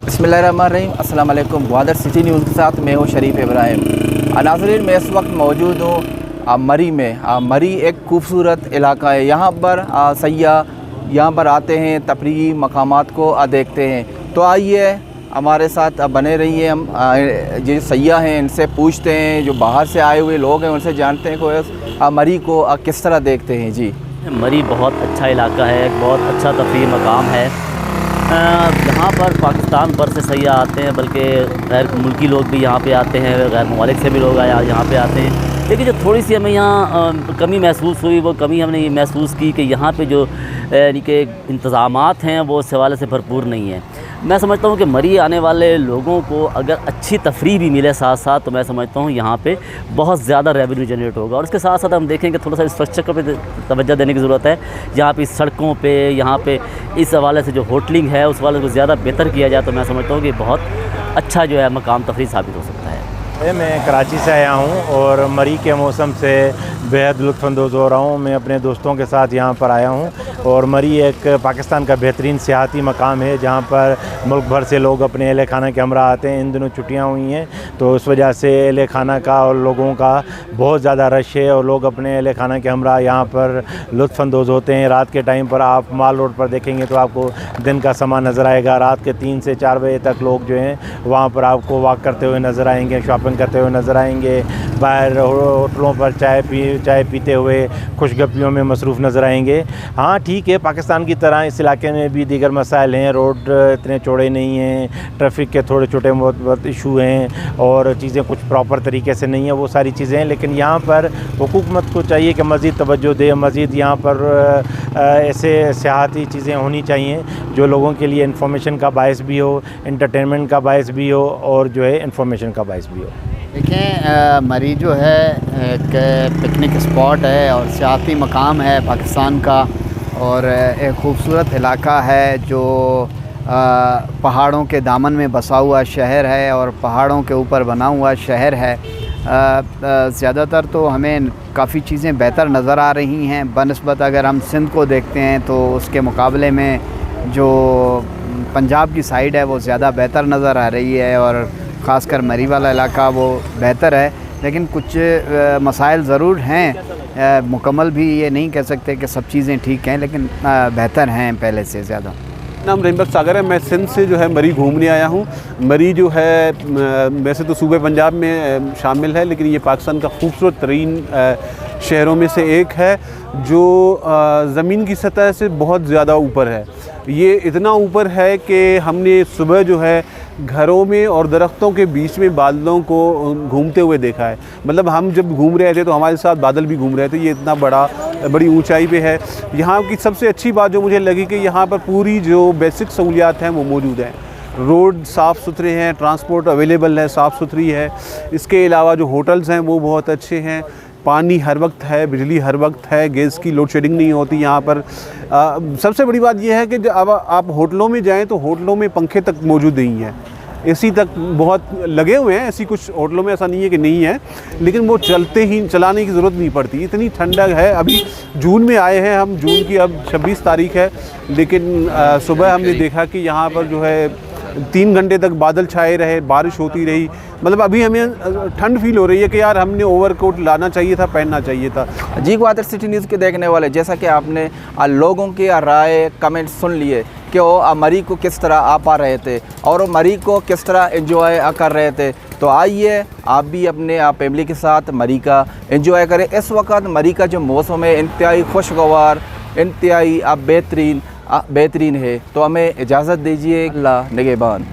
बिस्मिल्लाहिर्रहमानिर्रहीम। अस्सलाम वालेकुम। ग्वादर सिटी न्यूज़ के साथ मैं हूँ शरीफ इब्राहिम। नाज़रीन, मैं इस वक्त मौजूद हूँ मरी में। मरी एक खूबसूरत इलाका है। यहाँ पर सयाह यहाँ पर आते हैं, तफरीही मकामात को देखते हैं। तो आइए हमारे साथ बने रहिए। हम जो सयाह हैं इनसे पूछते हैं, जो बाहर से आए हुए लोग हैं उनसे जानते हैं कि मरी को किस तरह देखते हैं। जी, मरी बहुत अच्छा इलाका है, एक बहुत अच्छा तफरीही मकाम है। यहाँ पर पाकिस्तान भर से सयाह आते हैं, बल्कि गैर मुल्की लोग भी यहाँ पे आते हैं, गैर ममालिक से भी लोग यहाँ पे आते हैं। लेकिन जो थोड़ी सी हमें यहाँ कमी महसूस हुई, वो कमी हमने ये महसूस की कि यहाँ पे जो यानी कि इंतज़ामात हैं वो उस हवाले से भरपूर नहीं है। मैं समझता हूँ कि मरी आने वाले लोगों को अगर अच्छी तफरीह भी मिले साथ साथ, तो मैं समझता हूँ यहाँ पे बहुत ज़्यादा रेवेन्यू जनरेट होगा। और इसके साथ साथ हम देखें कि थोड़ा सा इंफ्रास्ट्रक्चर पे तवज्जो देने की ज़रूरत है। यहाँ पे सड़कों पे, यहाँ पे इस हवाले से जो होटलिंग है उस हवाले को ज़्यादा बेहतर किया जाए, तो मैं समझता हूँ कि बहुत अच्छा जो है मकाम तफरीह साबित हो सकता है। मैं कराची से आया हूँ और मरी के मौसम से बेहद लुत्फ़अंदोज़ हो रहा हूँ। मैं अपने दोस्तों के साथ यहाँ पर आया हूँ और मरी एक पाकिस्तान का बेहतरीन सियाहती मकाम है, जहाँ पर मुल्क भर से लोग अपने अहल खाना के हमरा आते हैं। इन दिनों छुट्टियाँ हुई हैं, तो उस वजह से अहल खाना का और लोगों का बहुत ज़्यादा रश है और लोग अपने अहल खाना के हमरा यहाँ पर लुत्फ़अंदोज़ होते हैं। रात के टाइम पर आप माल रोड पर देखेंगे तो आपको दिन का समा नज़र आएगा। रात के 3 से 4 बजे तक लोग जो हैं वहाँ पर आपको वॉक करते हुए नज़र आएंगे, शॉपिंग करते हुए नज़र आएंगे, बाहर होटलों पर चाय पीते हुए खुशगपियों में मसरूफ़ नज़र आएंगे। हाँ ठीक है, पाकिस्तान की तरह इस इलाके में भी दीगर मसाइल हैं। रोड इतने चौड़े नहीं हैं, ट्रैफिक के थोड़े छोटे बहुत इशू हैं और चीज़ें कुछ प्रॉपर तरीके से नहीं है, वो सारी चीज़ें हैं। लेकिन यहाँ पर हुकूमत को चाहिए कि मज़ीद तवज्जो दे, मज़ीद यहाँ पर ऐसे सियाहती चीज़ें होनी चाहिए जो लोगों के लिए इंफॉर्मेशन का बायस भी हो, एंटरटेनमेंट का बायस भी हो और जो है इंफॉर्मेशन का बायस भी हो। देखें, मरी जो है एक पिकनिक स्पॉट है और सियाहती मकाम है पाकिस्तान का, और एक ख़ूबसूरत इलाका है जो पहाड़ों के दामन में बसा हुआ शहर है और पहाड़ों के ऊपर बना हुआ शहर है। ज़्यादातर तो हमें काफ़ी चीज़ें बेहतर नज़र आ रही हैं बनिस्बत अगर हम सिंध को देखते हैं, तो उसके मुकाबले में जो पंजाब की साइड है वो ज़्यादा बेहतर नज़र आ रही है और ख़ासकर मरी वाला इलाका वो बेहतर है। लेकिन कुछ मसाइल ज़रूर हैं, मुकम्मल भी ये नहीं कह सकते कि सब चीज़ें ठीक हैं, लेकिन बेहतर हैं पहले से ज़्यादा। नाम रहीम सागर है। मैं सिंध से जो है मरी घूमने आया हूँ। मरी जो है वैसे तो सूबे पंजाब में शामिल है, लेकिन ये पाकिस्तान का खूबसूरत तरीन शहरों में से एक है जो ज़मीन की सतह से बहुत ज़्यादा ऊपर है। ये इतना ऊपर है कि हमने सुबह जो है घरों में और दरख्तों के बीच में बादलों को घूमते हुए देखा है। मतलब हम जब घूम रहे थे तो हमारे साथ बादल भी घूम रहे थे। ये इतना बड़ी ऊंचाई पे है। यहाँ की सबसे अच्छी बात जो मुझे लगी कि यहाँ पर पूरी जो बेसिक सहूलियात हैं वो मौजूद हैं। रोड साफ़ सुथरे हैं, ट्रांसपोर्ट अवेलेबल है, साफ़ सुथरी है। इसके अलावा जो होटल्स हैं वो बहुत अच्छे हैं, पानी हर वक्त है, बिजली हर वक्त है, गैस की लोड शेडिंग नहीं होती यहाँ पर। सबसे बड़ी बात यह है कि जब आप होटलों में जाएं तो होटलों में पंखे तक मौजूद नहीं हैं, एसी तक बहुत लगे हुए हैं। ऐसी कुछ होटलों में ऐसा नहीं है कि नहीं है, लेकिन वो चलाने की ज़रूरत नहीं पड़ती, इतनी ठंडक है। अभी जून में आए हैं हम, जून की अब 26 तारीख है, लेकिन सुबह हमने देखा कि यहाँ पर जो है 3 घंटे तक बादल छाए रहे, बारिश होती रही। मतलब अभी हमें ठंड फील हो रही है कि यार हमने ओवरकोट लाना चाहिए था, पहनना चाहिए था। जी, ग्वादर सिटी न्यूज़ के देखने वाले, जैसा कि आपने लोगों की राय कमेंट सुन लिए कि वो मरी को किस तरह आप आ रहे थे और वो मरी को किस तरह एंजॉय कर रहे थे। तो आइए आप भी अपने फैमिली के साथ मरी का एंजॉय करें। इस वक्त मरी का जो मौसम है इंतहाई खुशगवार, इंतहाई बेहतरीन है। तो हमें इजाज़त दीजिए। अल्लाह निगहबान।